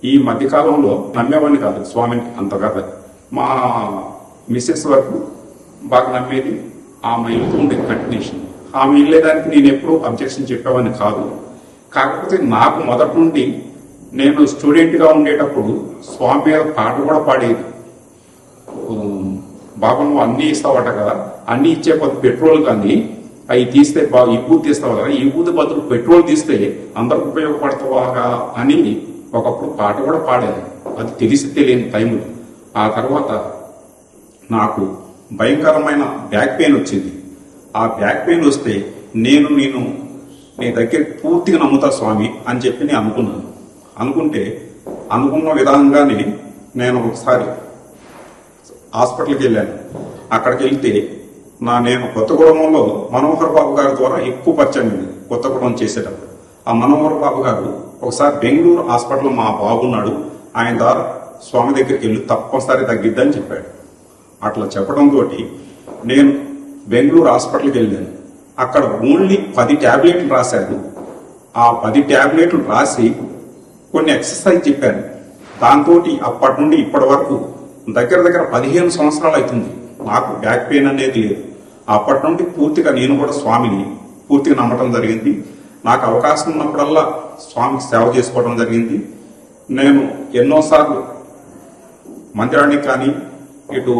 ఈ మధ్యకాలంలో నమ్మేవాడిని కాదు స్వామిని అంతగా. మా మిస్సెస్ వరకు బాగా నమ్మేది. ఆమె వెళ్తూ ఉండేది కంటిన్యూషన్. ఆమె వెళ్ళేదానికి నేను ఎప్పుడూ అబ్జెక్షన్ చెప్పేవాడిని కాదు. కాకపోతే నాకు మొదటి నుండి నేను స్టూడెంట్గా ఉండేటప్పుడు స్వామి మీద పాట కూడా పాడేది. బాబా నువ్వు అన్నీ ఇస్తావట కదా, అన్నీ ఇచ్చే కొద్ది పెట్రోల్ కానీ అవి తీస్తే ఈ బూత్ తీస్తావు కదా, ఈ బూత్ బదులు పెట్రోల్ తీస్తే అందరికి ఉపయోగపడతావా అని ఒకప్పుడు పాట కూడా పాడాను. అది తెలిసి తెలియని టైంలో. ఆ తర్వాత నాకు భయంకరమైన బ్యాక్ పెయిన్ వచ్చింది. ఆ బ్యాక్ పెయిన్ వస్తే నేను నీ దగ్గర పూర్తిగా నమ్ముతా స్వామి అని చెప్పి నేను అనుకుంటే అనుకున్న విధంగానే నేను ఒకసారి హాస్పిటల్కి వెళ్ళాను. అక్కడికి వెళ్తే నేను కొత్తగూడెంలో మనోహర్ బాబు గారి ద్వారా ఎక్కువ పరిచయం ఉంది. కొత్తగూడెం చేసేటప్పుడు ఆ మనోహర్ బాబు గారు ఒకసారి బెంగళూరు హాస్పిటల్లో మా బాబున్నాడు, ఆయన ద్వారా స్వామి దగ్గరికి వెళ్ళి తప్పనిసరి తగ్గిద్దని చెప్పాడు. అట్లా చెప్పడంతో నేను బెంగళూరు హాస్పిటల్కి వెళ్ళాను. అక్కడ ఓన్లీ 10 ట్యాబ్లెట్లు రాశారు. ఆ 10 ట్యాబ్లెట్లు రాసి కొన్ని ఎక్సర్సైజ్ చెప్పాను. దాంతో అప్పటి నుండి ఇప్పటి వరకు దగ్గర 15 సంవత్సరాలు అవుతుంది. నాకు బ్యాక్ పెయిన్ అనేది లేదు. అప్పటి నుండి పూర్తిగా నేను కూడా స్వామిని పూర్తిగా నమ్మటం జరిగింది. నాకు అవకాశం ఉన్నప్పుడల్లా స్వామికి సేవ చేసుకోవడం జరిగింది. నేను ఎన్నోసార్లు మందిరానికి కానీ ఇటు